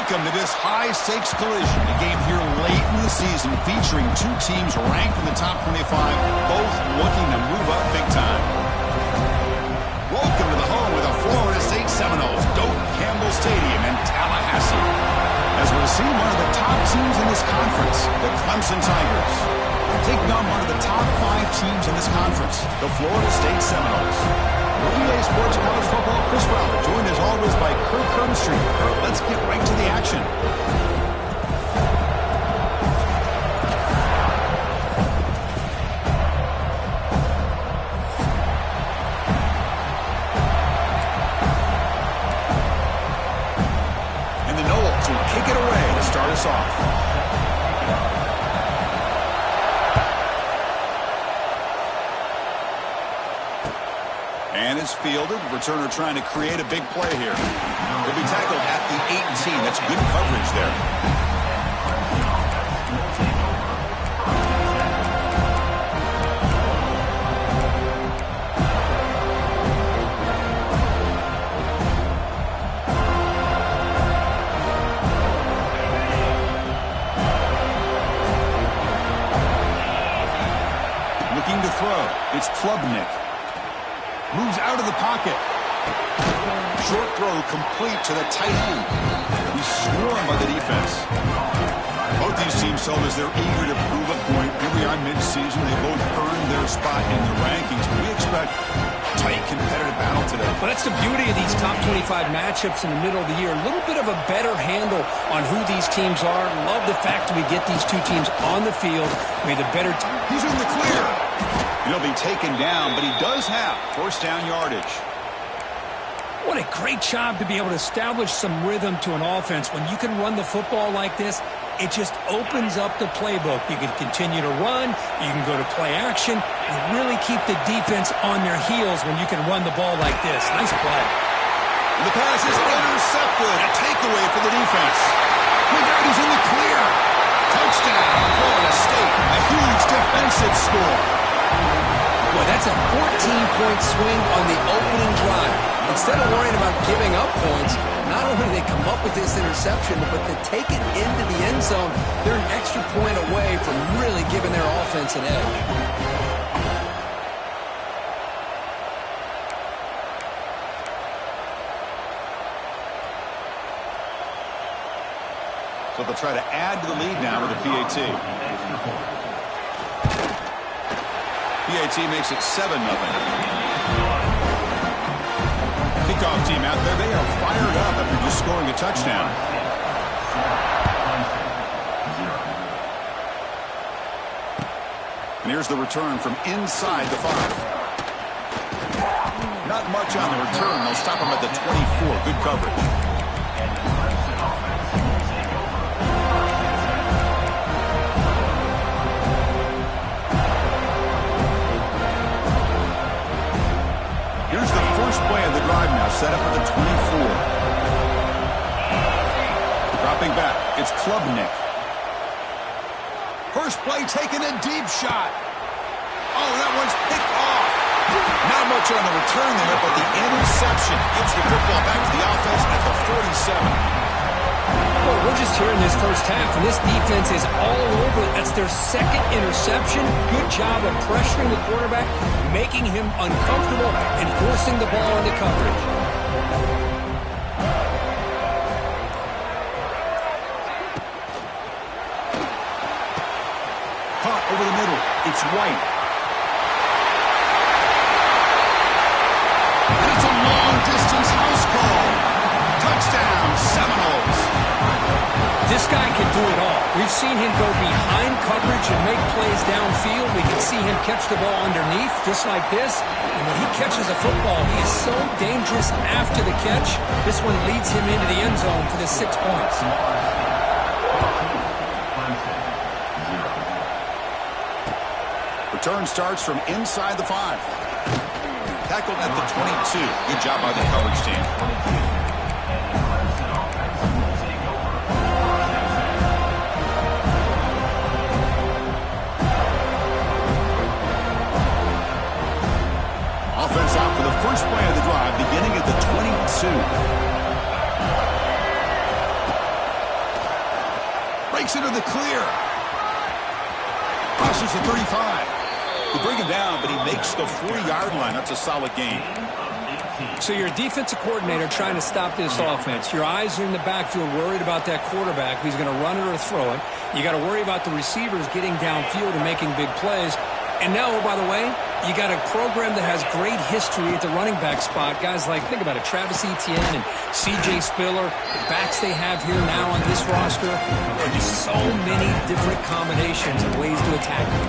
Welcome to this high-stakes collision, a game here late in the season featuring two teams ranked in the top 25, both looking to move up big time. Welcome to the home of the Florida State Seminoles, Doak Campbell Stadium in Tallahassee, as we'll see one of the top teams in this conference, the Clemson Tigers, taking on one of the top 5 teams in this conference, the Florida State Seminoles. EA Sports College Football, Chris Fowler, joined as always by Kirk Herbstreit. Kirk, let's get right to the action. And the Noles will kick it away to start us off. And is fielded. Returner trying to create a big play here. He'll be tackled at the 18. That's good coverage there. Looking to throw. It's Klubnik. Moves out of the pocket. Short throw complete to the tight end. He's swarmed by the defense. Both these teams tell us they're eager to prove a point. Here we are mid-season. They both earned their spot in the rankings. We expect tight, competitive battle today. Well, that's the beauty of these top 25 matchups in the middle of the year. A little bit of a better handle on who these teams are. Love the fact that we get these two teams on the field. We have the better team. He's in the clear. He'll be taken down, but he does have first down yardage. What a great job to be able to establish some rhythm to an offense. When you can run the football like this, it just opens up the playbook. You can continue to run. You can go to play action. You really keep the defense on their heels when you can run the ball like this. Nice play. And the pass is intercepted. A takeaway for the defense. Look out, he's in the clear. Touchdown, Florida State. A huge defensive score. Boy, that's a 14-point swing on the opening drive. Instead of worrying about giving up points, not only do they come up with this interception, but to take it into the end zone, they're an extra point away from really giving their offense an edge. So they'll try to add to the lead now with a PAT. PAT makes it 7-0. Kickoff team out there. They are fired up after just scoring a touchdown. And here's the return from inside the 5. Not much on the return. They'll stop him at the 24. Good coverage. Here's the first play of the drive now, set up at the 24. Dropping back, it's Klubnik. First play taking a deep shot. Oh, that one's picked off. Not much on the return there, but the interception gets the football back to the offense at the 47. Well, we're just here in this first half, and this defense is all over. That's their second interception. Good job of pressuring the quarterback, making him uncomfortable, and forcing the ball into coverage. Caught over the middle. It's White. And it's a long-distance house call. Touchdown, Seminoles. This guy can do it all. We've seen him go behind coverage and make plays downfield. We can see him catch the ball underneath, just like this. And when he catches a football, he is so dangerous after the catch. This one leads him into the end zone for the 6 points. Return starts from inside the 5. Tackled at the 22. Good job by the coverage team. Offense out for the first play of the drive, beginning at the 22. Takes it to the clear. Crosses the 35. They bring him down, but he makes the 40-yard line. That's a solid gain. So you're a defensive coordinator trying to stop this offense. Your eyes are in the backfield worried about that quarterback, who's going to run it or throw it. You got to worry about the receivers getting downfield and making big plays. And now, oh, by the way, you got a program that has great history at the running back spot. Guys like, think about it, Travis Etienne and C.J. Spiller, the backs they have here now on this roster. There are just so many different combinations and ways to attack them.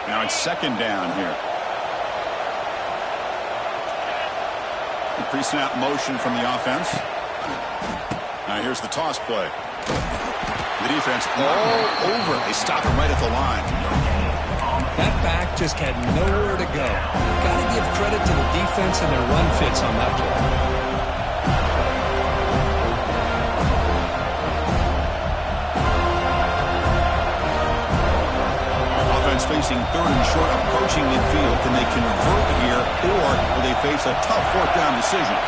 Now it's second down here. The pre-snap motion from the offense. Now here's the toss play. The defense all over. They stop him right at the line. That back just had nowhere to go. Got to give credit to the defense and their run fits on that play. Facing third and short, approaching midfield. Can they convert here, or will they face a tough fourth down decision?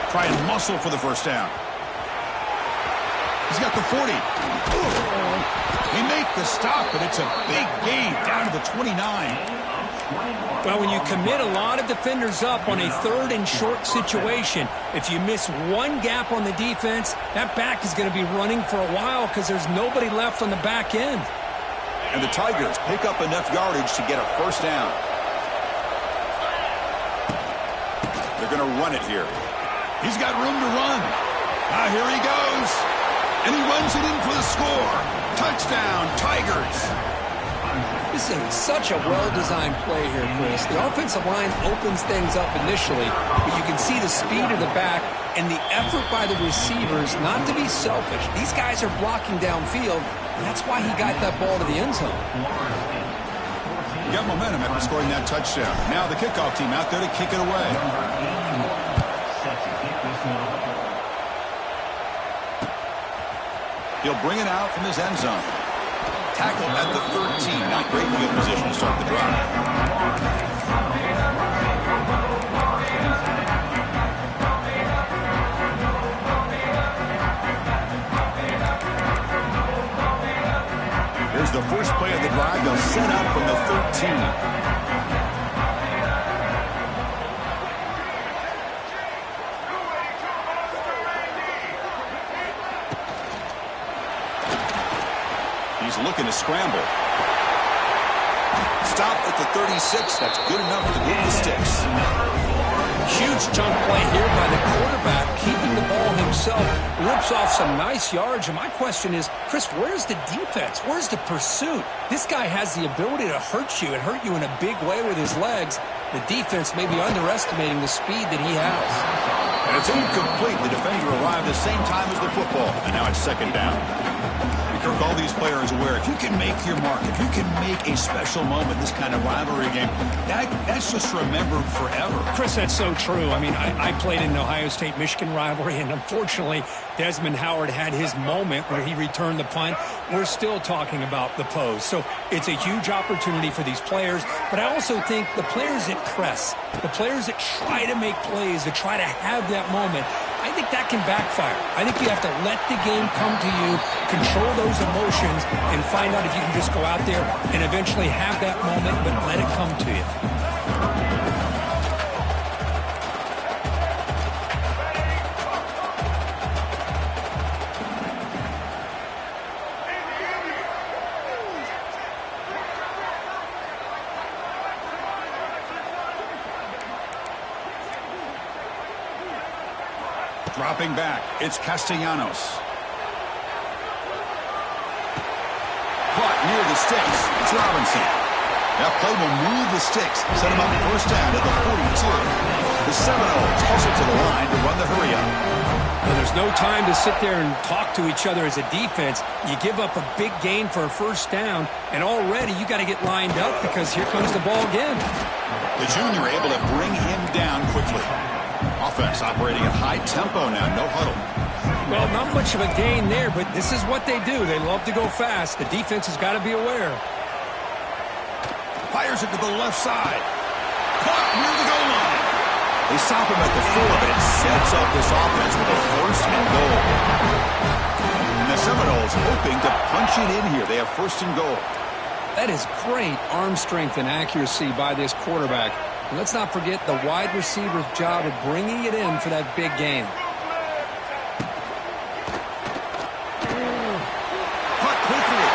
Try and muscle for the first down. He's got the 40. They make the stop, but it's a big gain down to the 29. Well, when you commit a lot of defenders up on a third and short situation, if you miss one gap on the defense, that back is going to be running for a while because there's nobody left on the back end. And the Tigers pick up enough yardage to get a first down. They're going to run it here. He's got room to run. Now here he goes. And he runs it in for the score. Touchdown, Tigers. This is such a well-designed play here, Chris. The offensive line opens things up initially, but you can see the speed of the back and the effort by the receivers not to be selfish. These guys are blocking downfield, and that's why he got that ball to the end zone. You got momentum after scoring that touchdown. Now the kickoff team out there to kick it away. He'll bring it out from his end zone. Tackle at the 13. Not great field position to start the drive. Here's the first play of the drive. They'll set up from the 13. He's looking to scramble. Stop at the 36. That's good enough to move the sticks. Huge chunk play here by the quarterback, keeping the ball himself, rips off some nice yards. And my question is, Chris, where's the defense? Where's the pursuit? This guy has the ability to hurt you and hurt you in a big way with his legs. The defense may be underestimating the speed that he has. And it's incomplete. The defender arrived the same time as the football. And now it's second down. Kirk, all these players aware, if you can make your mark, if you can make a special moment, this kind of rivalry game, that's just remembered forever. Chris, that's so true. I mean, I played in the Ohio State-Michigan rivalry, and unfortunately, Desmond Howard had his moment where he returned the punt. We're still talking about the pose. So it's a huge opportunity for these players, but I also think the players that press, the players that try to make plays, that try to have that moment, I think that can backfire. I think you have to let the game come to you, control those emotions, and find out if you can just go out there and eventually have that moment, but let it come to you. Dropping back, it's Castellanos. Caught near the sticks, it's Robinson. That play will move the sticks, set him up first down at the 42. The Seminoles hustle to the line to run the hurry-up. Well, there's no time to sit there and talk to each other as a defense. You give up a big gain for a first down, and already you got to get lined up because here comes the ball again. The junior able to bring him down quickly. Offense operating at high tempo now, no huddle. Well, not much of a gain there, but this is what they do. They love to go fast. The defense has got to be aware. fires it to the left side. Caught near the goal line. They stop him at the 4, but it sets up this offense with a first and goal. And the Seminoles hoping to punch it in here. They have first and goal. That is great arm strength and accuracy by this quarterback. And let's not forget the wide receiver's job of bringing it in for that big game. Cut quickly.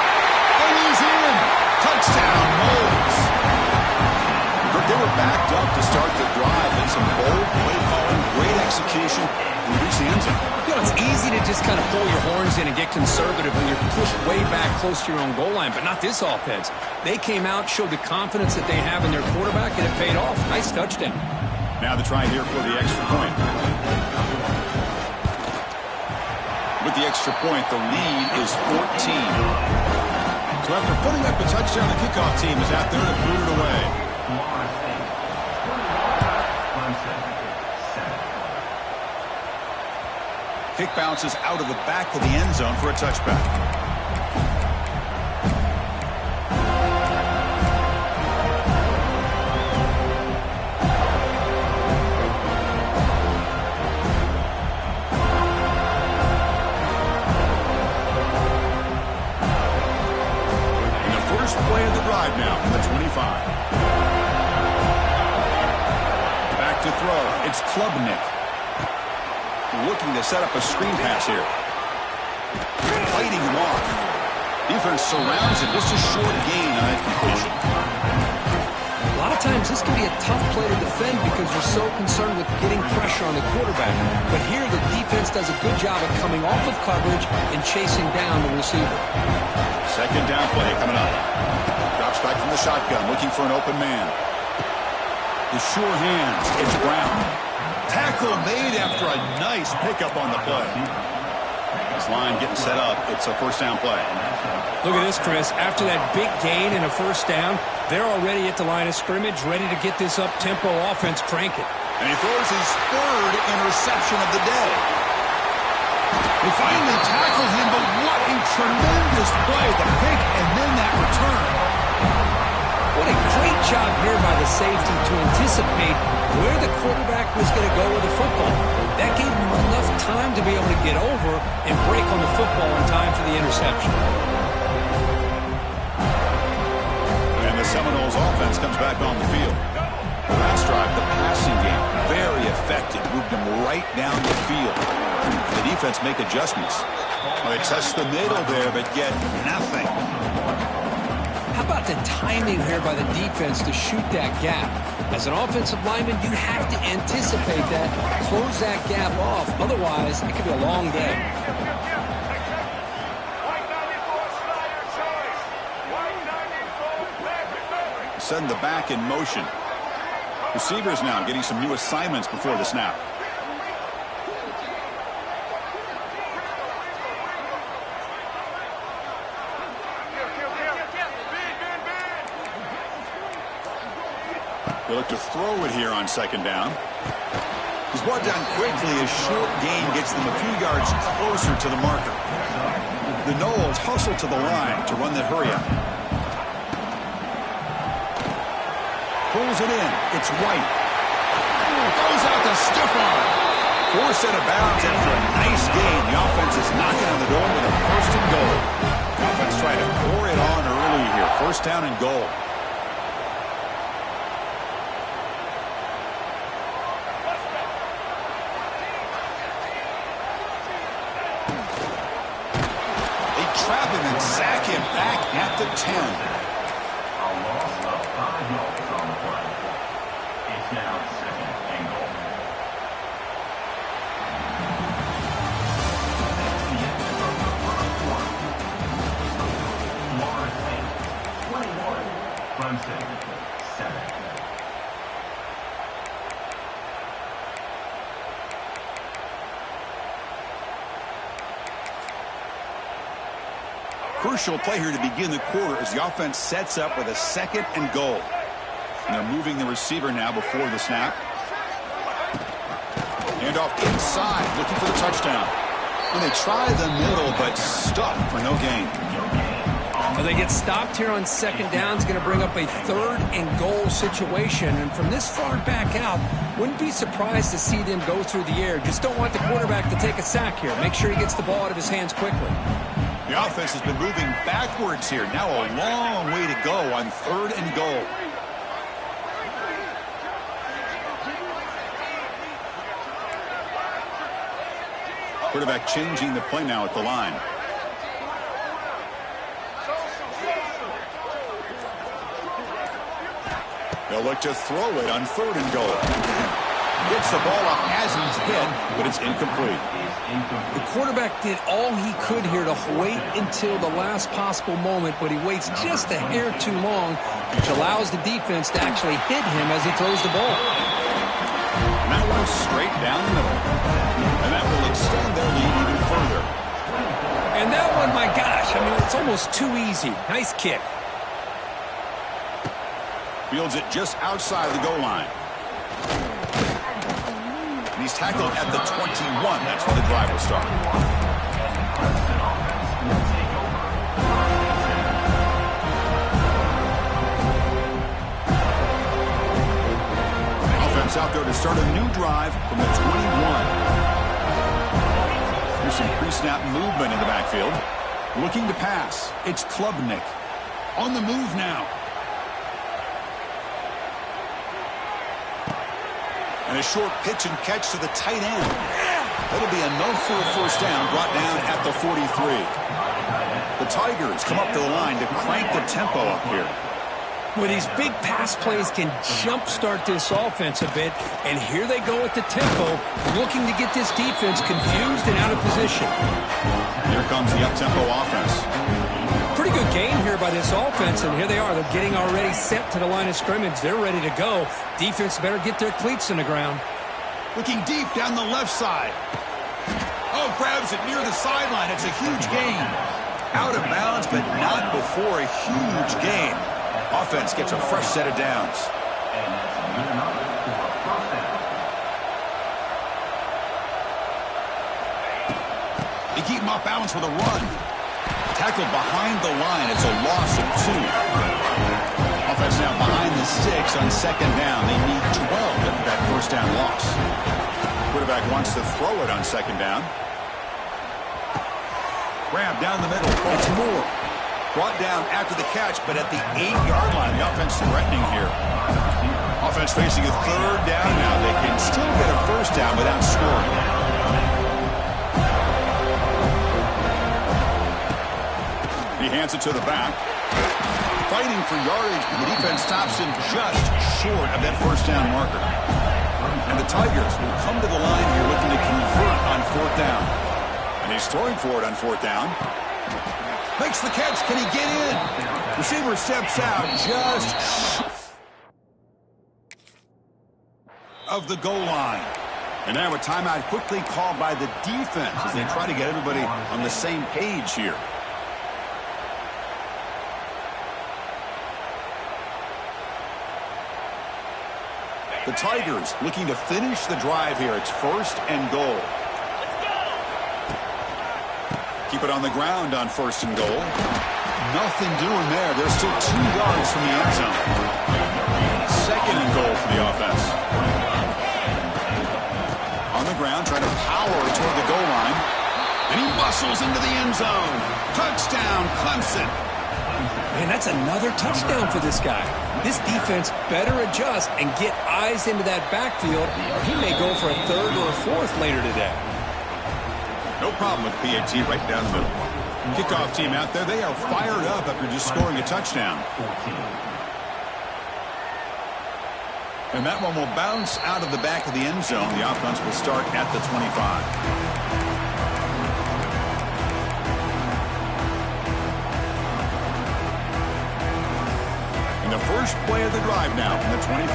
And he's in. Touchdown, Noles. They were backed up to start the drive, and some bold play calling, great execution, and reach the end zone. You know, it's easy to just kind of pull your horns in and get conservative when you're pushed way back close to your own goal line, but not this offense. They came out, showed the confidence that they have in their quarterback, and it paid off. Nice touchdown. Now the try here for the extra point. With the extra point, the lead is 14. So after putting up a touchdown, the kickoff team is out there to boot it away. Kick bounces out of the back of the end zone for a touchback. And the first play of the drive now from the 25. Back to throw. It's Klubnik. Looking to set up a screen pass here. Fighting him off. Defense surrounds him. Just a short gain on that completion. A lot of times this can be a tough play to defend because you're so concerned with getting pressure on the quarterback. But here the defense does a good job of coming off of coverage and chasing down the receiver. Second down play coming up. Drops back from the shotgun, looking for an open man. The sure hands. It's Brown. Tackle made after a nice pickup on the play. This line getting set up. It's a first down play. Look at this, Chris. After that big gain and a first down, they're already at the line of scrimmage, ready to get this up-tempo offense cranking. And he throws his third interception of the day. They finally tackle him, but what a tremendous play. The pick and then that return. What a great job here by the safety to anticipate where the quarterback was going to go with the football. That gave him enough time to be able to get over and break on the football in time for the interception. And the Seminoles offense comes back on the field. The last drive, the passing game, very effective. Moved them right down the field. The defense make adjustments. Well, they test the middle there, but get nothing. How about the timing here by the defense to shoot that gap? As an offensive lineman, you have to anticipate that, close that gap off. Otherwise, it could be a long day. Send the back in motion. Receivers now getting some new assignments before the snap. They look to throw it here on second down. He's brought down quickly. A short gain gets them a few yards closer to the marker. The Noles hustle to the line to run the hurry-up. Pulls it in. It's White. Goes out to stiff arm. Forced out of bounds after a nice gain. The offense is knocking on the door with a first and goal. The offense trying to pour it on early here. First down and goal. Trap him and sack him back at the 10. A loss of 5 yards on the play. It's now second and goal. That's the end of the first quarter. Florida State 21, Clemson 7. Crucial play here to begin the quarter as the offense sets up with a second and goal. And they're moving the receiver now before the snap. Hand off inside, looking for the touchdown. And they try the middle, but stuck for no gain. Well, they get stopped here on second down. It's going to bring up a 3rd and goal situation. And from this far back out, wouldn't be surprised to see them go through the air. Just don't want the quarterback to take a sack here. Make sure he gets the ball out of his hands quickly. The offense has been moving backwards here. Now a long way to go on 3rd and goal. Quarterback changing the play now at the line. They'll look to throw it on 3rd and goal. Gets the ball off as he's hit, but it's incomplete. The quarterback did all he could here to wait until the last possible moment, but he waits just a hair too long, which allows the defense to actually hit him as he throws the ball. And that one's straight down the middle. And that will extend their lead even further. And that one, my gosh, I mean, it's almost too easy. Nice kick. Fields it just outside the goal line. And he's tackled at the 21. That's where the drive will start. Offense out there to start a new drive from the 21. Here's some pre-snap movement in the backfield. Looking to pass. It's Klubnik. On the move now. And a short pitch and catch to the tight end. That'll be enough for a first down, brought down at the 43. The Tigers come up to the line to crank the tempo up here. Well, these big pass plays can jumpstart this offense a bit, and here they go at the tempo, looking to get this defense confused and out of position. Here comes the up-tempo offense. Pretty good game here by this offense, and here they are. They're getting already set to the line of scrimmage. They're ready to go. Defense better get their cleats in the ground. Looking deep down the left side. Oh, grabs it near the sideline. It's a huge gain. Out of bounds, but not before a huge gain. Offense gets a fresh set of downs. They keep him off balance with a run. Tackled behind the line. It's a loss of 2. Offense now behind the 6 on second down. They need 12 after that first down loss. Quarterback wants to throw it on second down. Grab down the middle. It's Moore. Brought down after the catch, but at the 8-yard line, the offense threatening here. Offense facing a third down now. They can still get a first down without scoring. He hands it to the back. Fighting for yardage, but the defense stops him just short of that first down marker. And the Tigers will come to the line here looking to convert on 4th down. And he's throwing for it on 4th down. Makes the catch. Can he get in? Receiver steps out just of the goal line. And now a timeout quickly called by the defense as they try to get everybody on the same page here. The Tigers looking to finish the drive here. It's 1st and goal. Keep it on the ground on 1st and goal. Nothing doing there. They're still 2 yards from the end zone. 2nd and goal for the offense. On the ground, trying to power toward the goal line. And he muscles into the end zone. Touchdown, Clemson. Man, that's another touchdown for this guy. This defense better adjust and get eyes into that backfield, or he may go for a 3rd or a 4th later today. No problem with PAT right down the middle. Kickoff team out there, they are fired up after just scoring a touchdown. And that one will bounce out of the back of the end zone. The offense will start at the 25. And the first play of the drive now from the 25.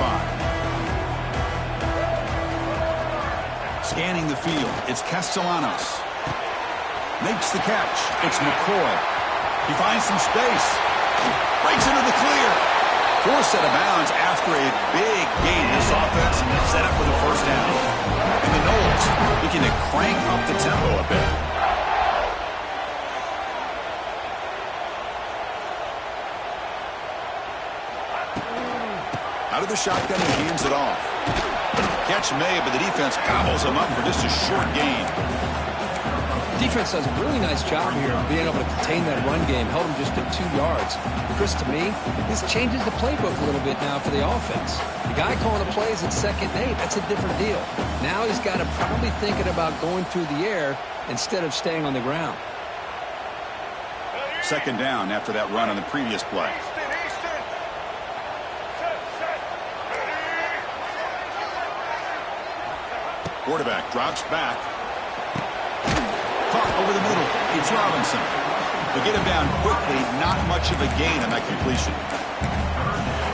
Scanning the field, it's Castellanos. Makes the catch. It's McCoy. He finds some space. Breaks into the clear. 4th set of bounds after a big gain. This offense set up for the first down. And the Noles looking to crank up the tempo a bit. Out of the shotgun and hands it off. Catch made, but the defense gobbles him up for just a short gain. Defense does a really nice job here of being able to contain that run game. Held him just at 2 yards. Chris, to me, this changes the playbook a little bit now for the offense. The guy calling the plays at 2nd and 8, that's a different deal. Now he's got to probably thinking about going through the air instead of staying on the ground. 2nd down after that run on the previous play. Quarterback drops back. Caught over the middle. It's Robinson. They get him down quickly. Not much of a gain on that completion.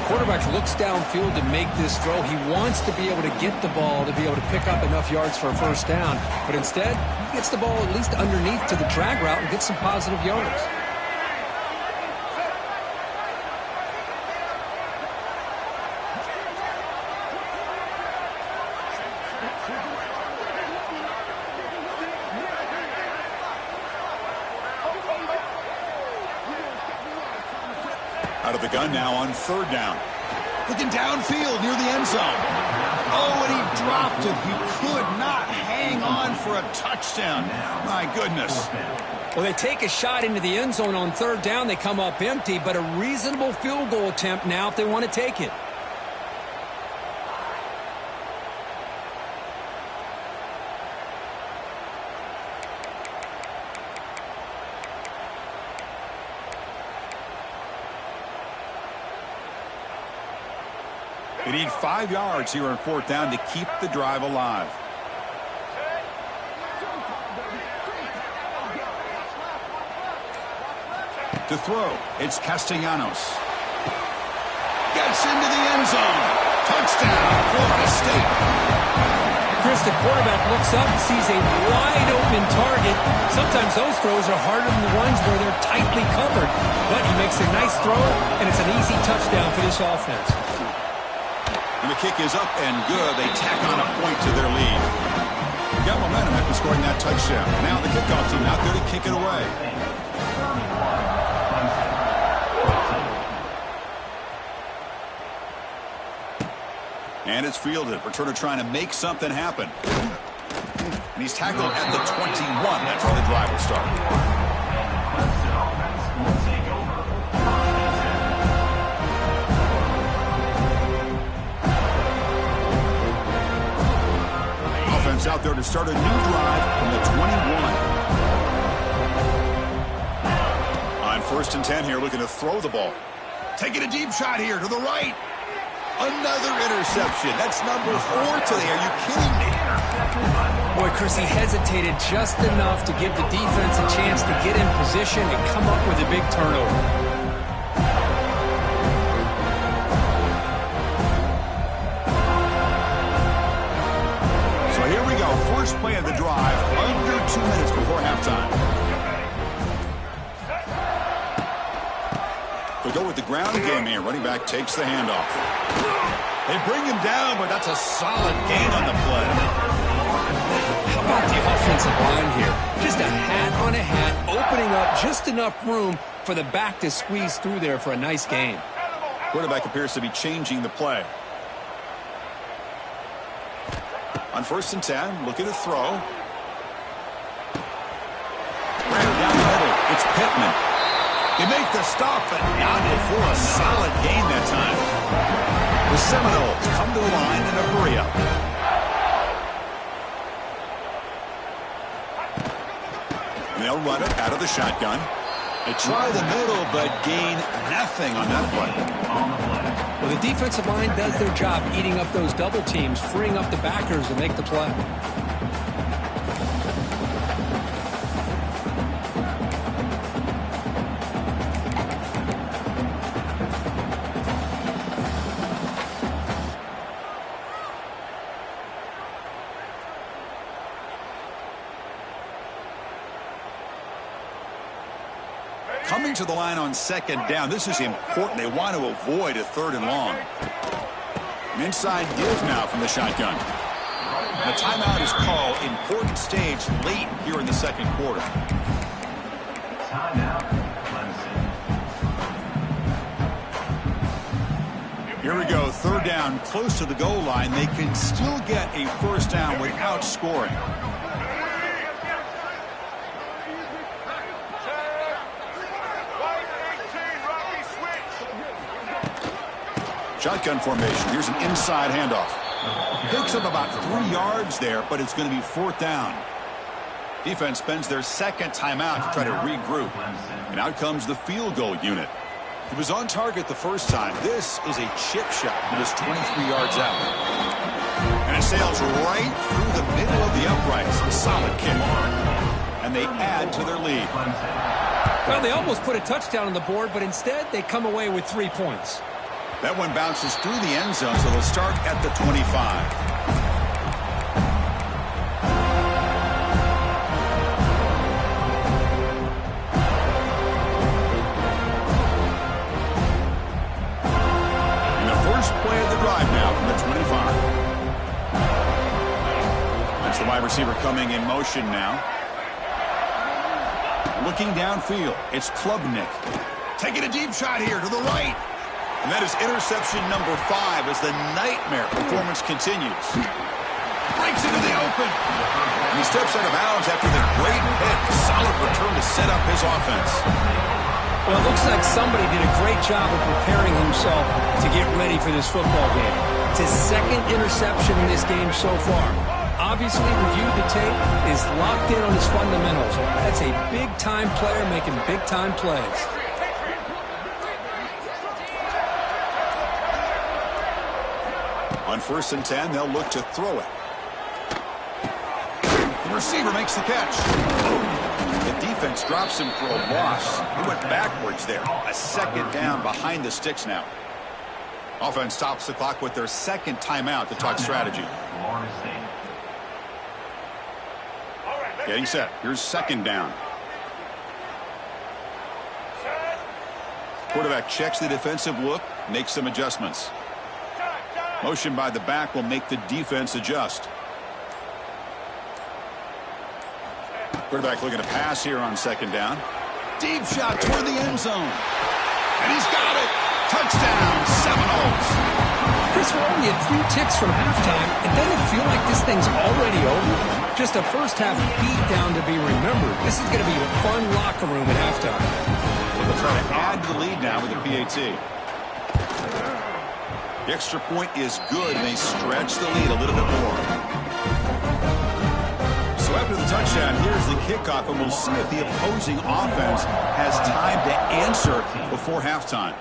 Quarterback looks downfield to make this throw. He wants to be able to get the ball to be able to pick up enough yards for a 1st down. But instead, he gets the ball at least underneath to the drag route and gets some positive yards. Out of the gun now on 3rd down. Looking downfield near the end zone. Oh, and he dropped it. He could not hang on for a touchdown. My goodness. Well, they take a shot into the end zone on 3rd down. They come up empty, but a reasonable field goal attempt now if they want to take it. They need 5 yards here on 4th down to keep the drive alive. To throw, it's Castellanos. Gets into the end zone. Touchdown, Florida State. Chris, the quarterback looks up and sees a wide-open target. Sometimes those throws are harder than the ones where they're tightly covered. But he makes a nice throw, and it's an easy touchdown for this offense. And the kick is up and good. They tack on a point to their lead. Got momentum after scoring that touchdown. Now the kickoff team out there to kick it away. And it's fielded. Returner trying to make something happen. And he's tackled at the 21. That's where the drive will start. Out there to start a new drive from the 21. On 1st and 10 here, looking to throw the ball. Taking a deep shot here to the right. Another interception. That's number 4 today. Are you kidding me? Boy, Chris, he hesitated just enough to give the defense a chance to get in position and come up with a big turnover. First play of the drive, under 2 minutes before halftime. They go with the ground game here. Running back takes the handoff. They bring him down, but that's a solid gain on the play. How about the offensive line here? Just a hat on a hat, opening up just enough room for the back to squeeze through there for a nice gain. Quarterback appears to be changing the play. On 1st and 10, looking to throw. Ran it down the middle. It's Pittman. They make the stop, but not before a solid gain that time. The Seminoles come to the line in a hurry-up. They'll run it out of the shotgun. They try the middle, but gain nothing on that play. Well, the defensive line does their job eating up those double teams, freeing up the backers to make the play. Coming to the line on 2nd down. This is important. They want to avoid a 3rd and long. An inside give now from the shotgun. The timeout is called. Important stage late here in the 2nd quarter. Timeout, Clemson. Here we go, third down, close to the goal line. They can still get a first down without scoring. Shotgun formation. Here's an inside handoff. Picks up about 3 yards there, but it's going to be fourth down. Defense spends their second timeout to try to regroup. And out comes the field goal unit. He was on target the first time. This is a chip shot that is 23 yards out. And it sails right through the middle of the uprights. A solid kick. And they add to their lead. Well, they almost put a touchdown on the board, but instead they come away with 3 points. That one bounces through the end zone, so they'll start at the 25. Play of the drive now from the 25. That's the wide receiver coming in motion now. Looking downfield, it's Klubnik. Taking a deep shot here to the right. And that is interception number 5 as the nightmare performance continues. Breaks into the open. And he steps out of bounds after the great hit. Solid return to set up his offense. Well, it looks like somebody did a great job of preparing himself to get ready for this football game. It's his second interception in this game so far. Obviously, reviewed the tape, is locked in on his fundamentals. That's a big-time player making big-time plays. On 1st and 10, they'll look to throw it. The receiver makes the catch. The defense drops him for a loss. He went backwards there. A second down behind the sticks now. Offense stops the clock with their second timeout to talk strategy. Getting set. Here's second down. Quarterback checks the defensive look, makes some adjustments. Motion by the back will make the defense adjust. Quarterback looking to pass here on second down. Deep shot toward the end zone. And he's got it. Touchdown, Seminoles. Chris, we're only a few ticks from halftime. It doesn't feel like this thing's already over. Just a first half beatdown to be remembered. This is going to be a fun locker room at halftime. They'll try to add to the lead now with the PAT. The extra point is good, and they stretch the lead a little bit more. So after the touchdown, here's the kickoff, and we'll see if the opposing offense has time to answer before halftime.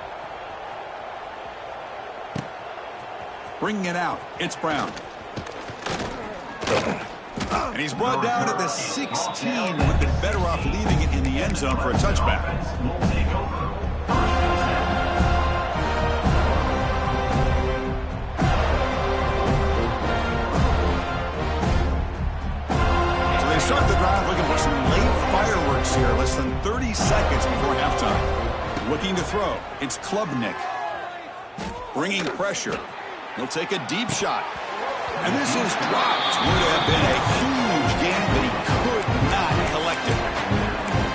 Bringing it out, it's Brown. And he's brought down at the 16. Would have been better off leaving it in the end zone for a touchback. Start the drive looking for some late fireworks here. Less than 30 seconds before halftime. Looking to throw. It's Klubnik. Bringing pressure. He'll take a deep shot. And this is dropped. Would have been a huge game, but he could not collect it.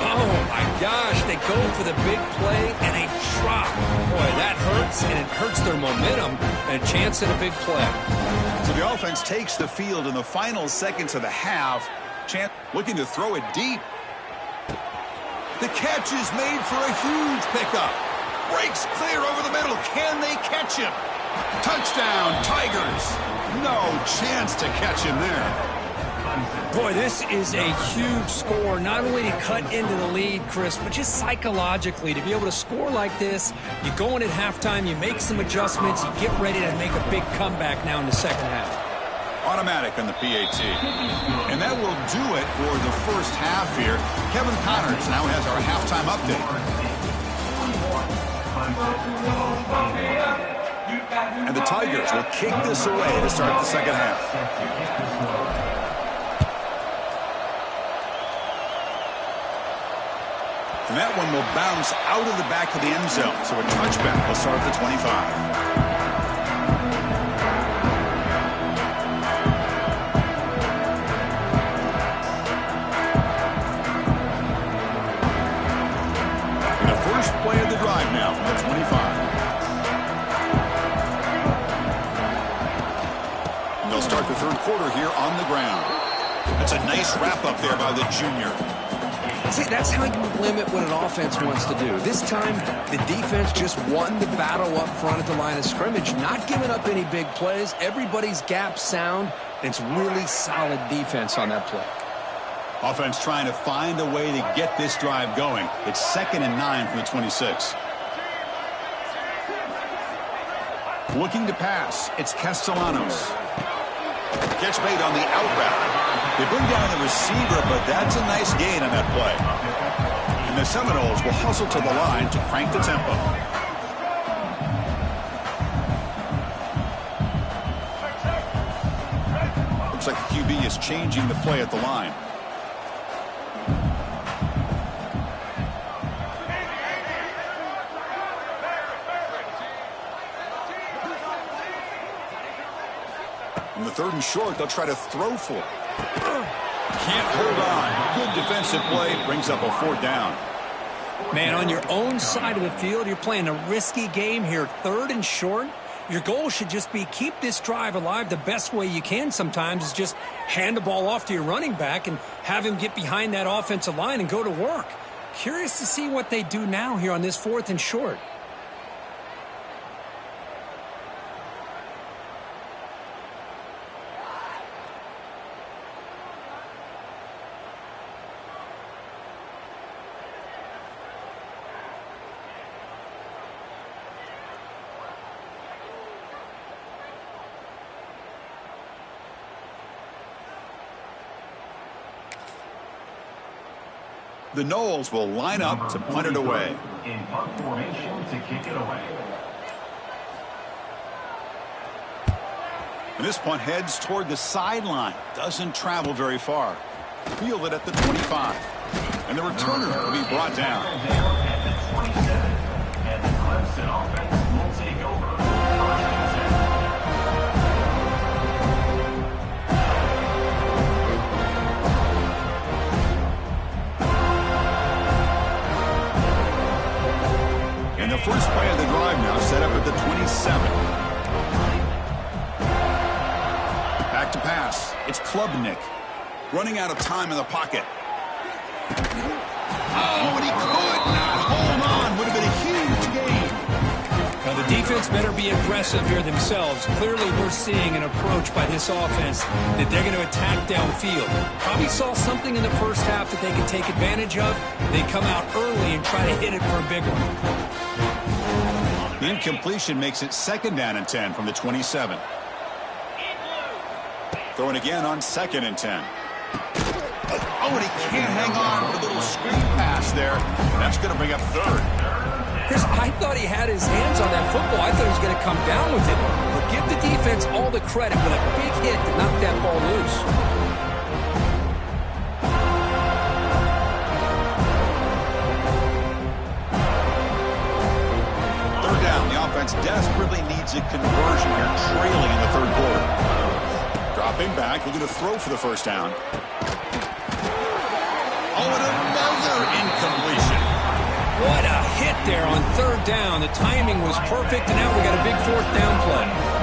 Oh, my gosh. They go for the big play, and they drop. Boy, that hurts, and it hurts their momentum and a chance at a big play. So the offense takes the field in the final seconds of the half. Chance looking to throw it deep. The catch is made for a huge pickup. Breaks clear over the middle. Can they catch him? Touchdown, Tigers. No chance to catch him there. Boy, this is a huge score. Not only to cut into the lead, Chris, but just psychologically to be able to score like this. You go in at halftime, you make some adjustments, you get ready to make a big comeback now in the second half. Automatic on the PAT. And that will do it for the first half here. Kevin Connors now has our halftime update. And the Tigers will kick this away to start the second half. And that one will bounce out of the back of the end zone. So a touchback will start at the 25. Play of the drive now from the 25. third quarter here on the ground. That's a nice wrap-up there by the junior. See, that's how you limit what an offense wants to do. This time, the defense just won the battle up front at the line of scrimmage, not giving up any big plays. Everybody's gap sound. It's really solid defense on that play. Offense trying to find a way to get this drive going. It's 2nd and 9 from the 26. Looking to pass, it's Castellanos. Catch made on the out route. They bring down the receiver, but that's a nice gain on that play. And the Seminoles will hustle to the line to crank the tempo. Looks like the QB is changing the play at the line. On the 3rd and short, they'll try to throw for it. Can't hold on. Good defensive play. Brings up a 4th down. Man, on your own side of the field, you're playing a risky game here. 3rd and short. Your goal should just be keep this drive alive. The best way you can sometimes is just hand the ball off to your running back and have him get behind that offensive line and go to work. Curious to see what they do now here on this 4th and short. The Noles will line up to punt it away. In punt formation to kick it away. And this punt heads toward the sideline. Doesn't travel very far. Fielded at the 25. And the returner will be brought down. Down at the 27. And the Clemson offense will take over. 1st and 10. And the first play of the drive now set up at the 27. Back to pass. It's Klubnik. Running out of time in the pocket. Oh, and he could not hold on. Would have been a huge gain. Now, the defense better be aggressive here themselves. Clearly, we're seeing an approach by this offense that they're going to attack downfield. Probably saw something in the first half that they can take advantage of. They come out early and try to hit it for a big one. The incompletion makes it 2nd down and 10 from the 27. Throwing again on 2nd and 10. Oh, and he can't hang on for a little screen pass there. That's going to bring up 3rd. Chris, I thought he had his hands on that football. I thought he was going to come down with it. But give the defense all the credit with a big hit to knock that ball loose. Desperately needs a conversion here, trailing in the 3rd quarter. Dropping back, looking to throw for the 1st down. Oh, and another incompletion. What a hit there on 3rd down. The timing was perfect, and now we got a big 4th down play.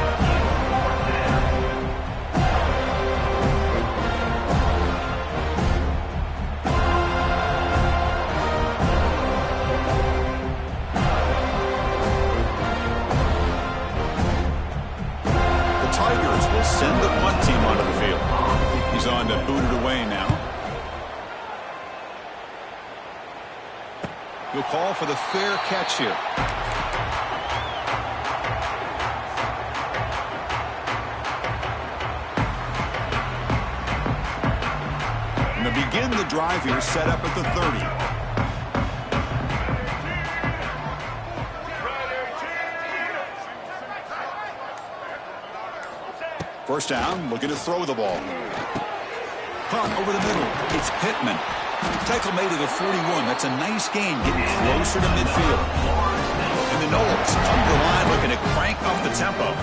Send the punt team onto the field. He's on to boot it away now. He'll call for the fair catch here. And to begin the drive here, set up at the 30. First down, looking to throw the ball. Pump over the middle. It's Pittman. Tackle made at the 41. That's a nice gain, getting closer to midfield. And the Noles come to the line looking to crank up the tempo.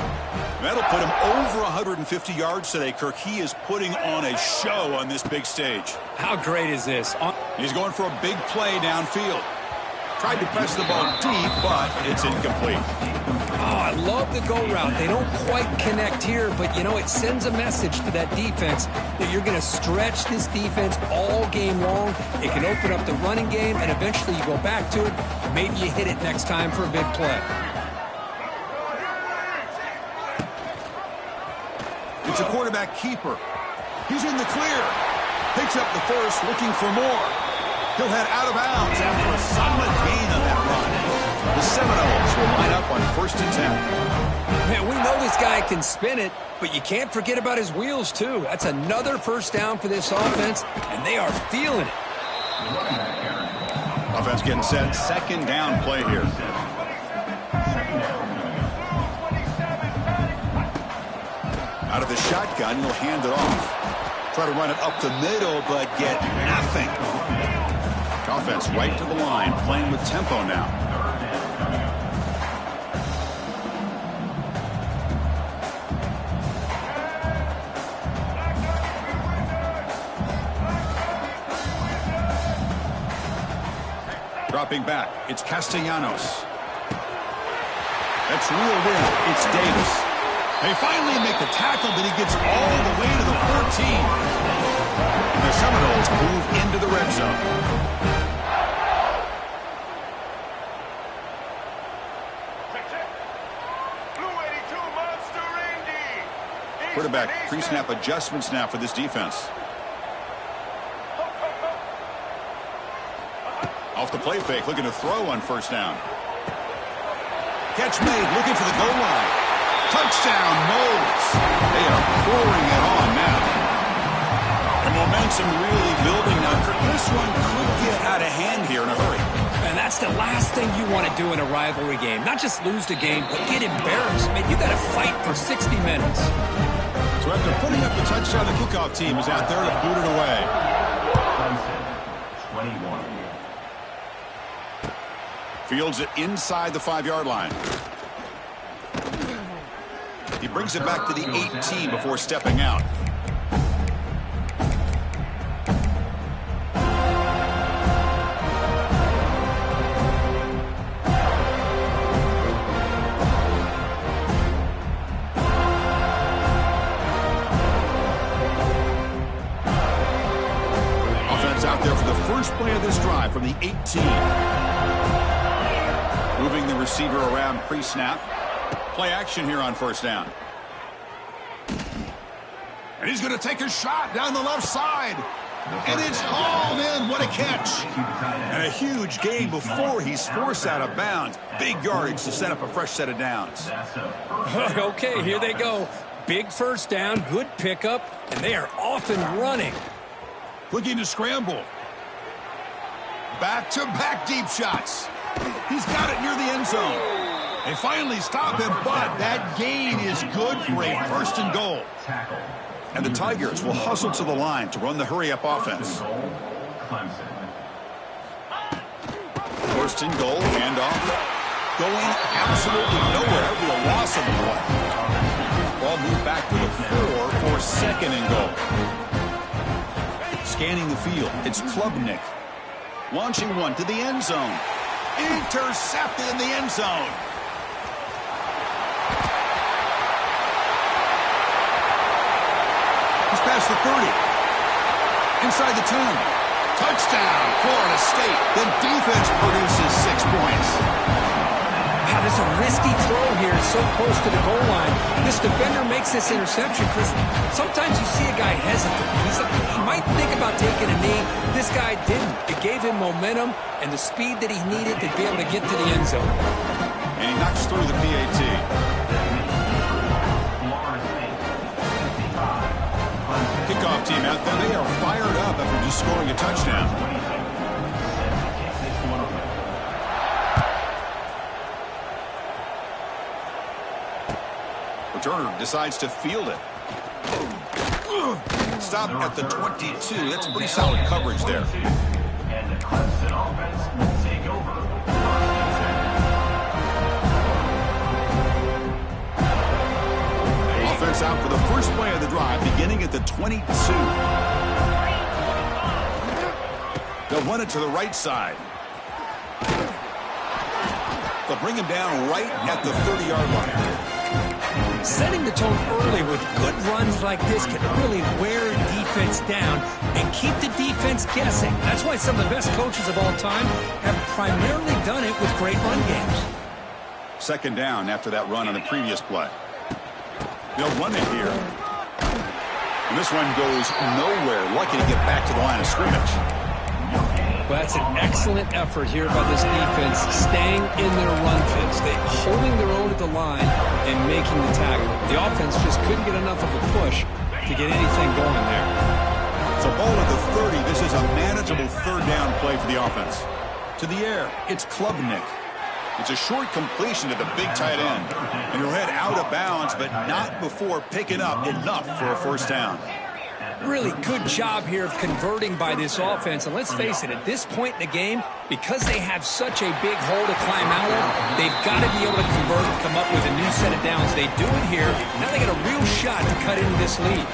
That'll put him over 150 yards today, Kirk. He is putting on a show on this big stage. How great is this? He's going for a big play downfield. Tried to press the ball deep, but it's incomplete. Oh, I love the go route. They don't quite connect here, but, you know, it sends a message to that defense that you're going to stretch this defense all game long. It can open up the running game, and eventually you go back to it. Maybe you hit it next time for a big play. It's a quarterback keeper. He's in the clear. Picks up the first, looking for more. He'll head out of bounds after a solid gain on that run. The Seminoles will line up on 1st and 10. Man, we know this guy can spin it, but you can't forget about his wheels, too. That's another first down for this offense, and they are feeling it. Offense getting set. 2nd down play here. Out of the shotgun, he'll hand it off. Try to run it up the middle, but get nothing. Offense right to the line, playing with tempo now. Dropping back, it's Castellanos. That's reeled in, it's Davis. They finally make the tackle, but he gets all the way to the 14. The Seminoles move into the red zone. Quarterback pre-snap adjustments now for this defense. Off the play fake, looking to throw on 1st down. Catch made, looking for the goal line. Touchdown, Noles. They are pouring it on now. The momentum really building now. This one could get out of hand here in a hurry. And that's the last thing you want to do in a rivalry game. Not just lose the game, but get embarrassed. Man, you got to fight for 60 minutes. So after putting up the touchdown, the kickoff team is out there to boot it away. 21. Fields it inside the 5-yard line. He brings it back to the 18 before stepping out. Offense out there for the first play of this drive from the 18. Moving the receiver around pre-snap. Play action here on 1st down. And he's going to take a shot down the left side. And it's hauled in. What a catch. And a huge gain before he's forced out of bounds. Big yardage to set up a fresh set of downs. Okay, here they go. Big 1st down, good pickup, and they are off and running. Looking to scramble. Back-to-back deep shots. He's got it near the end zone. They finally stop him, but that gain is good for a 1st and goal. And the Tigers will hustle to the line to run the hurry-up offense. 1st and goal, handoff. Going absolutely nowhere for the loss of the play. Ball moved back to the 4 for 2nd and goal. Scanning the field, it's Klubnik. Launching one to the end zone. Intercepted in the end zone. He's past the 30. Inside the 10. Touchdown, Florida State. The defense produces 6 points. Wow, this is a risky throw here, so close to the goal line. This defender makes this interception, Chris. Sometimes you see a guy hesitant. He might think about taking a knee. This guy didn't. It gave him momentum and the speed that he needed to be able to get to the end zone. And he knocks through the PAT. Kickoff team out there. They are fired up after just scoring a touchdown. Returner decides to field it. Stop at the 22. That's pretty solid coverage there. And the Clemson offense will take over. Offense out for the first play of the drive, beginning at the 22. They'll run it to the right side. They'll bring him down right at the 30-yard line. Setting the tone early with good runs like this can really wear defense down and keep the defense guessing. That's why some of the best coaches of all time have primarily done it with great run games. Second down after that run on the previous play. They'll run it here. And this one goes nowhere. Lucky to get back to the line of scrimmage. Well, that's an excellent effort here by this defense, staying in their run fits. They're holding their own at the line and making the tackle. The offense just couldn't get enough of a push to get anything going there. So ball at the 30. This is a manageable third down play for the offense. To the air, it's Klubnik. It's a short completion to the big tight end. And he'll head out of bounds, but not before picking up enough for a first down. Really good job here of converting by this offense. And let's face it, at this point in the game, because they have such a big hole to climb out of, they've got to be able to convert and come up with a new set of downs. They do it here. Now they got a real shot to cut into this lead.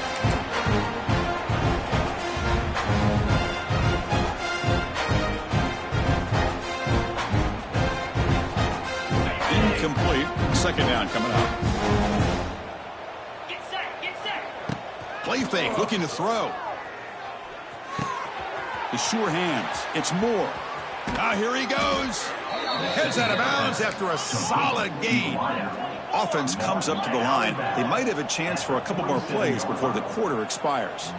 Incomplete. Second down coming up. Play fake, looking to throw. The sure hands. It's Moore. Now here he goes. Heads out of bounds after a solid gain. Offense comes up to the line. They might have a chance for a couple more plays before the quarter expires.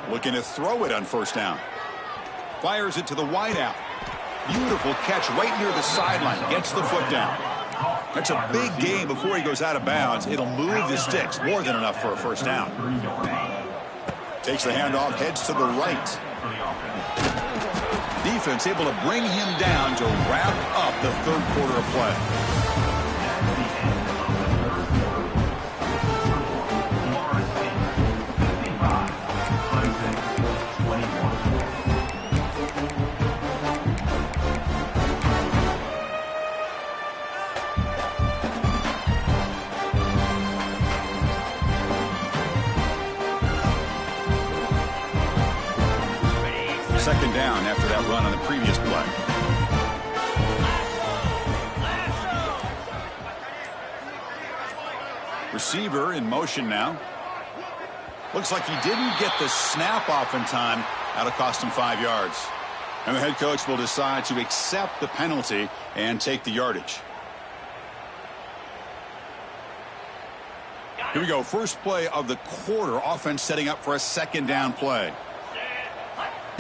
Looking to throw it on first down. Fires it to the wideout. Beautiful catch right near the sideline. Gets the foot down. That's a big gain before he goes out of bounds. It'll move the sticks. More than enough for a first down. Takes the handoff, heads to the right. Defense able to bring him down to wrap up the third quarter of play. Second down after that run on the previous play. Receiver in motion now. Looks like he didn't get the snap off in time. That'll cost him 5 yards. And the head coach will decide to accept the penalty and take the yardage. Here we go. First play of the quarter. Offense setting up for a second down play.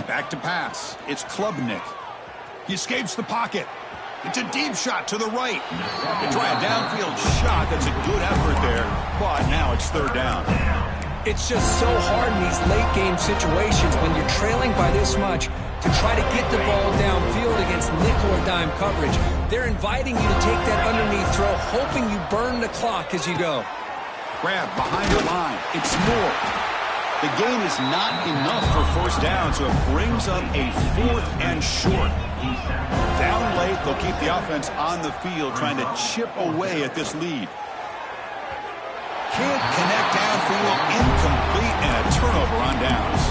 Back to pass. It's Klubnik. He escapes the pocket. It's a deep shot to the right. They try a downfield shot. That's a good effort there. But now it's third down. It's just so hard in these late game situations when you're trailing by this much to try to get the ball downfield against nickel or dime coverage. They're inviting you to take that underneath throw, hoping you burn the clock as you go. Grab behind the line. It's Moore. The gain is not enough for first down, so it brings up a 4th and short. Down late, they'll keep the offense on the field trying to chip away at this lead. Can't connect downfield, incomplete, and a turnover on downs.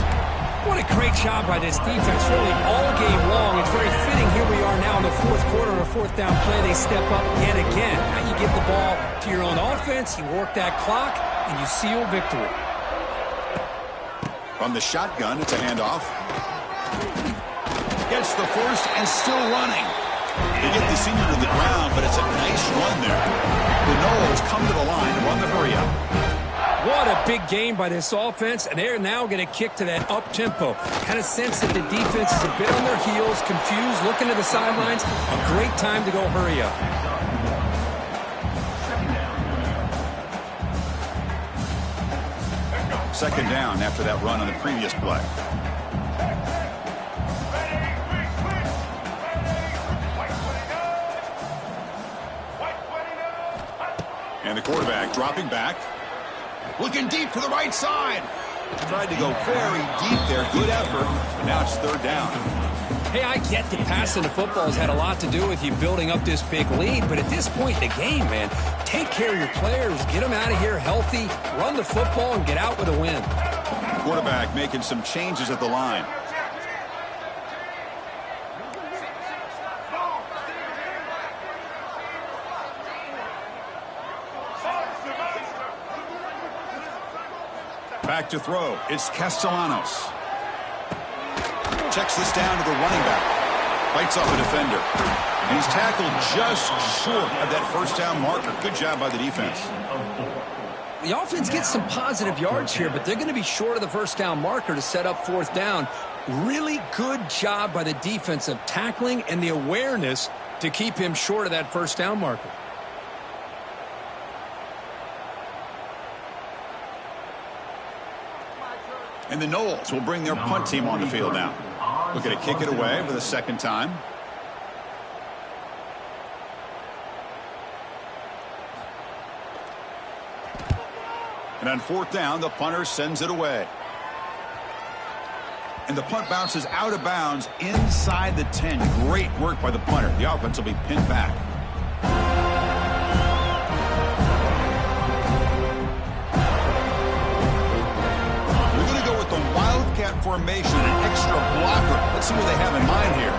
What a great job by this defense, really all game long. It's very fitting. Here we are now in the fourth quarter of a fourth down play. They step up yet again. Now you give the ball to your own offense, you work that clock, and you seal victory. From the shotgun, it's a handoff. Gets the first and still running. They get the senior to the ground, but it's a nice run there. The Noles come to the line to run the hurry up. What a big game by this offense, and they're now going to kick to that up-tempo. Kind of sense that the defense is a bit on their heels, confused, looking to the sidelines. A great time to go hurry up. Second down after that run on the previous play. And the quarterback dropping back. Looking deep to the right side. Tried to go very deep there. Good effort. But now it's third down. Hey, I get that passing the football has had a lot to do with you building up this big lead, but at this point in the game, man, take care of your players, get them out of here healthy, run the football, and get out with a win. Quarterback making some changes at the line. Back to throw. It's Castellanos. Checks this down to the running back. Bites off a defender. And he's tackled just short of that first down marker. Good job by the defense. The offense gets some positive yards here, but they're going to be short of the first down marker to set up fourth down. Really good job by the defense of tackling and the awareness to keep him short of that first down marker. And the Noles will bring their punt team on the field now. Looking to kick it away for the second time. And on fourth down, the punter sends it away. And the punt bounces out of bounds inside the 10. Great work by the punter. The offense will be pinned back. We're going to go with the Wildcat formation, an extra blocker. Let's see what they have in mind here.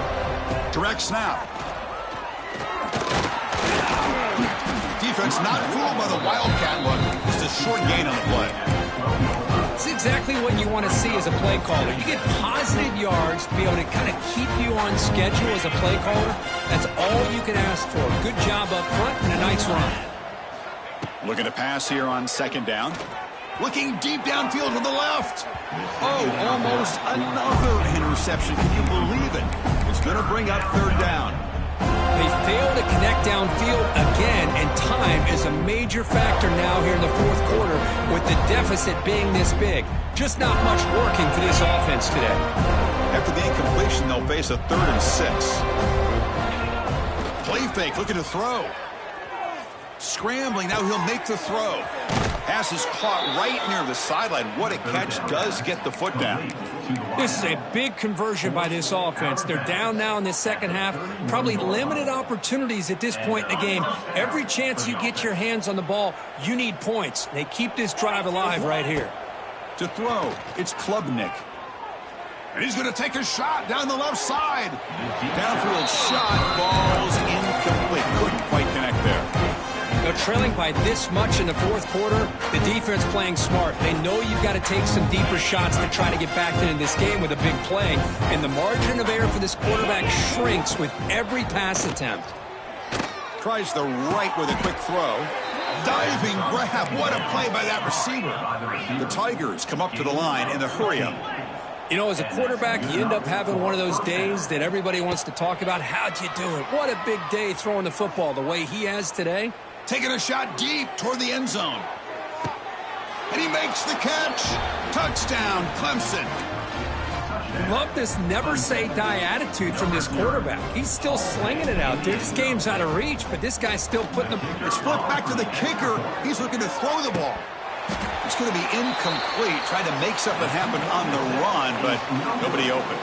Direct snap. Defense not fooled by the Wildcat look. Just a short gain on the play. It's exactly what you want to see as a play caller. You get positive yards to be able to kind of keep you on schedule as a play caller. That's all you can ask for. Good job up front and a nice run. Looking to pass here on second down. Looking deep downfield to the left. Oh, almost another interception. Can you believe it? It's going to bring up third down. They fail to connect downfield again, and time is a major factor now here in the fourth quarter with the deficit being this big. Just not much working for this offense today. After the incompletion, they'll face a 3rd and 6. Play fake, looking to throw. Scrambling, now he'll make the throw. Pass is caught right near the sideline. What a catch, does get the foot down. This is a big conversion by this offense. They're down now in the second half. Probably limited opportunities at this point in the game. Every chance you get your hands on the ball, you need points. They keep this drive alive right here. To throw, it's Klubnik. And he's going to take a shot down the left side. Downfield shot falls incomplete. Couldn't quite connect there. They're trailing by this much in the fourth quarter. The defense playing smart. They know you've got to take some deeper shots to try to get back into this game with a big play. And the margin of error for this quarterback shrinks with every pass attempt. Tries the right with a quick throw. Diving grab. What a play by that receiver. The Tigers come up to the line in the hurry-up. You know, as a quarterback, you end up having one of those days that everybody wants to talk about. How'd you do it? What a big day throwing the football the way he has today. Taking a shot deep toward the end zone. And he makes the catch. Touchdown, Clemson. Love this never-say-die attitude from this quarterback. He's still slinging it out there. This game's out of reach, but this guy's still putting them. It's flipped back to the kicker. He's looking to throw the ball. It's going to be incomplete. Tried to make something happen on the run, but nobody open.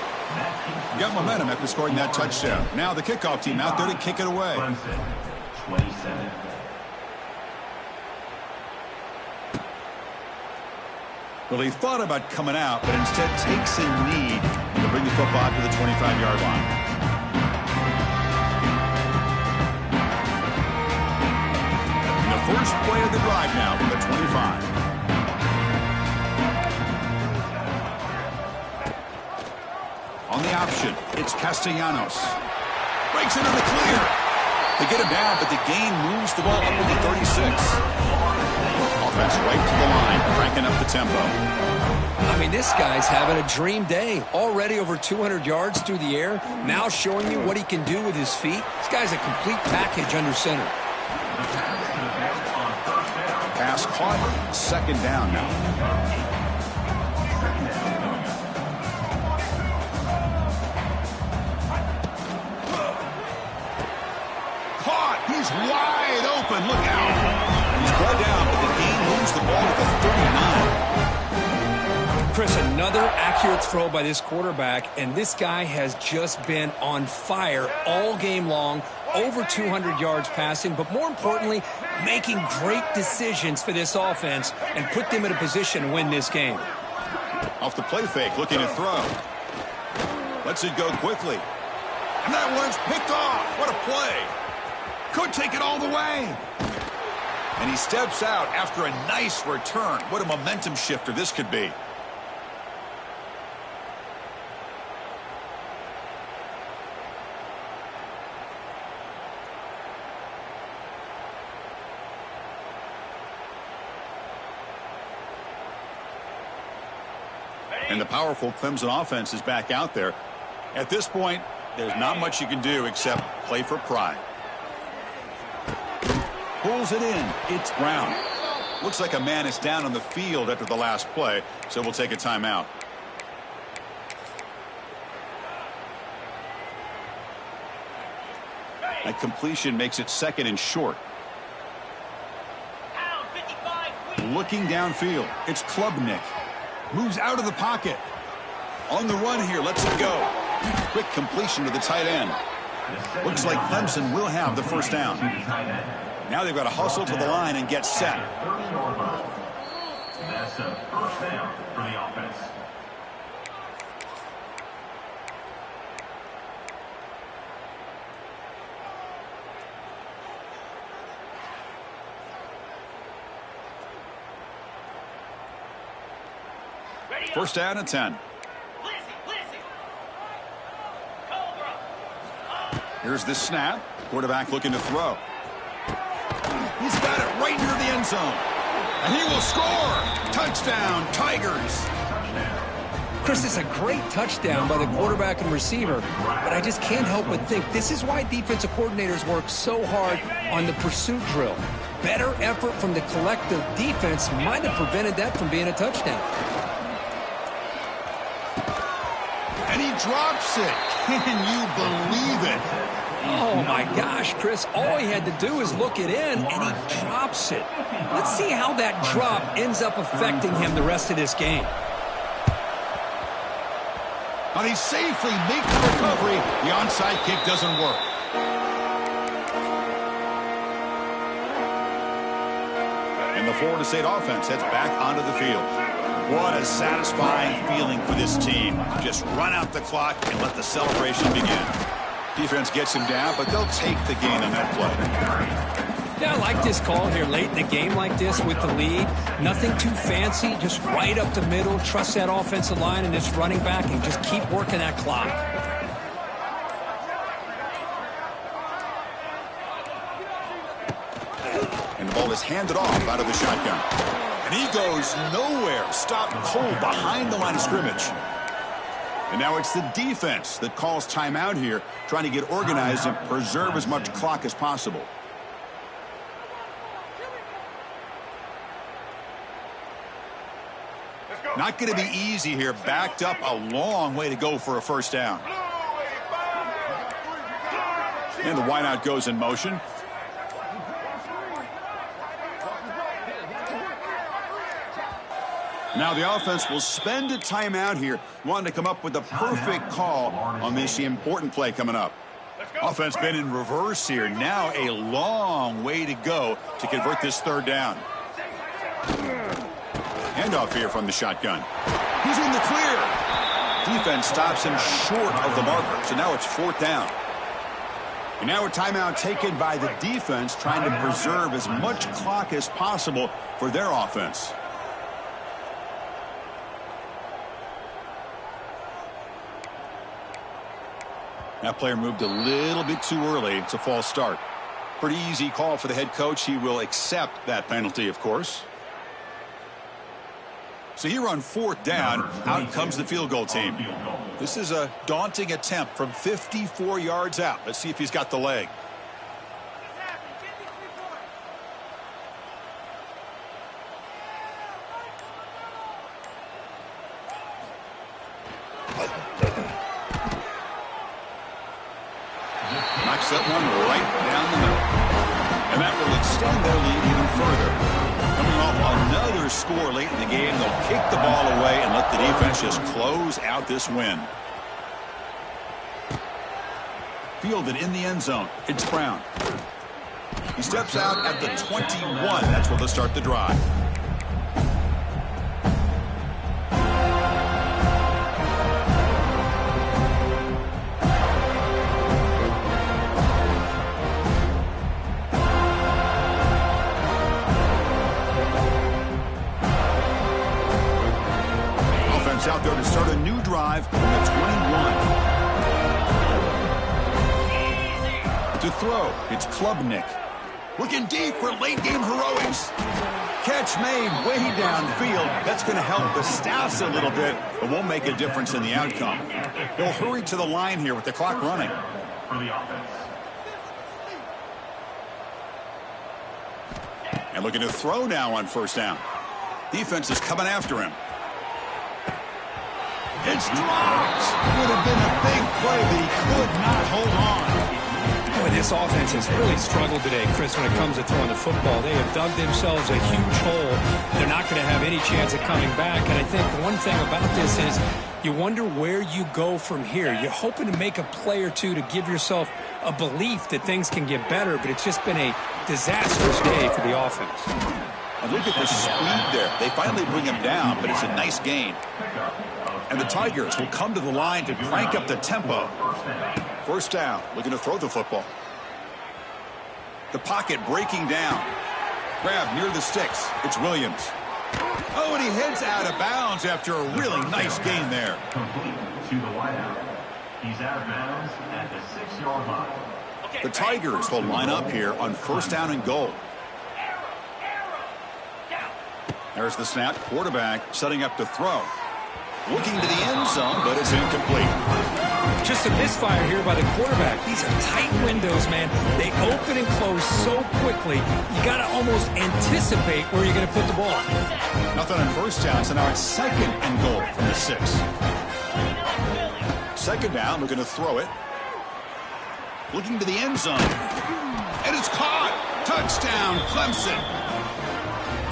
Got momentum after scoring that touchdown. Now the kickoff team out there to kick it away. 27. Well, he thought about coming out, but instead takes a knee to bring the football to the 25-yard line. And the first play of the drive now from the 25. On the option, it's Castellanos. Breaks into the clear. They get him down, but the gain moves the ball up to the 36. Offense right to the line, cranking up the tempo. I mean, this guy's having a dream day. Already over 200 yards through the air. Now showing you what he can do with his feet. This guy's a complete package under center. Pass caught. Second down now. He's wide open. Look out. He's brought down, but the gain moves the ball to the 39. Chris, another accurate throw by this quarterback, and this guy has just been on fire all game long. Over 200 yards passing, but more importantly, making great decisions for this offense and put them in a position to win this game. Off the play fake, looking to throw. Lets it go quickly. And that one's picked off. What a play. Could take it all the way. And he steps out after a nice return. What a momentum shifter this could be. And the powerful Clemson offense is back out there. At this point, there's not much you can do except play for pride. Pulls it in. It's Brown. Looks like a man is down on the field after the last play, so we'll take a timeout. That completion makes it 2nd and short. Looking downfield. It's Klubnik. Moves out of the pocket. On the run here. Lets it go. Quick completion to the tight end. Looks like Clemson will have the first down. Now they've got to hustle to the line and get set. That's a first down for the offense. First down and 10. Here's the snap. Quarterback looking to throw. He's got it right near the end zone. And he will score. Touchdown, Tigers. Chris, it's a great touchdown by the quarterback and receiver, but I just can't help but think this is why defensive coordinators work so hard on the pursuit drill. Better effort from the collective defense might have prevented that from being a touchdown. And he drops it. Can you believe it? Oh, my gosh, Chris. All he had to do is look it in, and he drops it. Let's see how that drop ends up affecting him the rest of this game. Now he safely makes the recovery. The onside kick doesn't work. And the Florida State offense heads back onto the field. What a satisfying feeling for this team. Just run out the clock and let the celebration begin. Defense gets him down, but they'll take the gain on that play. Yeah, I like this call here late in the game like this with the lead. Nothing too fancy, just right up the middle. Trust that offensive line and this running back and just keep working that clock. And the ball is handed off out of the shotgun. And he goes nowhere. Stopped cold behind the line of scrimmage. And now it's the defense that calls timeout here, trying to get organized and preserve as much clock as possible. Not going to be easy here. Backed up a long way to go for a first down. And the wideout goes in motion. Now the offense will spend a timeout here, wanting to come up with the perfect call on this important play coming up. Offense been in reverse here. Now a long way to go to convert this third down. Handoff here from the shotgun. He's in the clear. Defense stops him short of the marker, so now it's fourth down. And now a timeout taken by the defense, trying to preserve as much clock as possible for their offense. That player moved a little bit too early. It's a false start. Pretty easy call for the head coach. He will accept that penalty, of course. So here on fourth down, out comes the field goal team. This is a daunting attempt from 54 yards out. Let's see if he's got the leg. Knocks that one right down the middle. And that will extend their lead even further. Coming off another score late in the game, they'll kick the ball away and let the defense just close out this win. Fielded in the end zone. It's Brown. He steps out at the 21. That's where they'll start the drive. offense out there to start a new drive at 21. To throw, it's Klubnik. Looking deep for late-game heroics. Catch made way downfield. That's going to help the Stats a little bit, but won't make a difference in the outcome. They'll hurry to the line here with the clock running. For the offense. And looking to throw now on first down. Defense is coming after him. It's dropped. Would have been a big play, but he could not hold on. Boy, this offense has really struggled today, Chris, when it comes to throwing the football. They have dug themselves a huge hole. They're not going to have any chance of coming back. And I think one thing about this is you wonder where you go from here. You're hoping to make a play or two to give yourself a belief that things can get better, but it's just been a disastrous day for the offense. And look at the speed there. They finally bring him down, but it's a nice gain. And the Tigers will come to the line to crank up the tempo. First down, looking to throw the football. The pocket breaking down. Grab near the sticks. It's Williams. Oh, and he heads out of bounds after a really nice gain there. Complete to the wideout. He's out of bounds at the 6-yard line. The Tigers will line up here on first down and goal. There's the snap. Quarterback setting up to throw. Looking to the end zone, but it's incomplete. Just a misfire here by the quarterback. These are tight windows, man. They open and close so quickly. You got to almost anticipate where you're going to put the ball. Nothing on first down, so now it's second and goal from the 6. Second down, looking to throw it. Looking to the end zone. And it's caught. Touchdown, Clemson.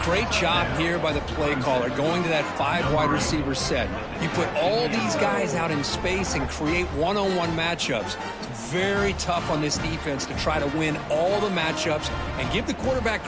Great job here by the play caller, going to that 5 wide receiver set. You put all these guys out in space and create one-on-one matchups. It's very tough on this defense to try to win all the matchups and give the quarterback